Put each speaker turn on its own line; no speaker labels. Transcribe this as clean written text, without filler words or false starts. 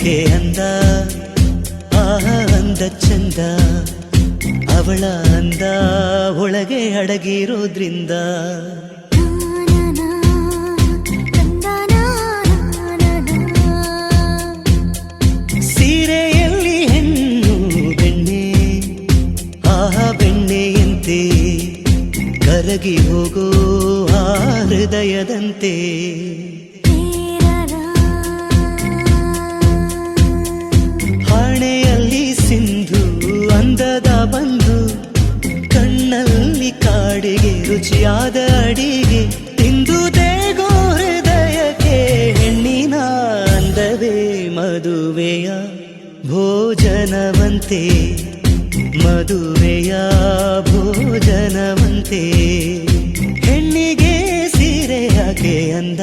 ಆಕೆ ಅಂದ ಅಂದ ಚಂದ ಅವಳ ಅಂದ ಒಳಗೆ ಅಡಗಿರೋದ್ರಿಂದ ಸೀರೆಯಲ್ಲಿ ಹೆಣ್ಣು ಬೆಣ್ಣೆ ಬೆಣ್ಣೆಯಂತೆ ಕರಗಿ ಹೋಗೋ ಆ ಹೃದಯದಂತೆ ಹಣೆಯಲ್ಲಿ ಸಿಂಧು ಅಂದದ ಬಂದು ಕಣ್ಣಲ್ಲಿ ಕಾಡಿಗೆ ರುಚಿಯಾದ ಅಡಿಗೆ ತಿಂದು ದೇಗೋ ಹೃದಯಕ್ಕೆ ಹೆಣ್ಣಿನ ಅಂದವೇ ಮದುವೆಯ ಭೋಜನವಂತೆ ಮದುವೆಯ ಭೋಜನವಂತೆ ಹೆಣ್ಣಿಗೆ ಸೀರೆ ಯಾಕೆ ಅಂದ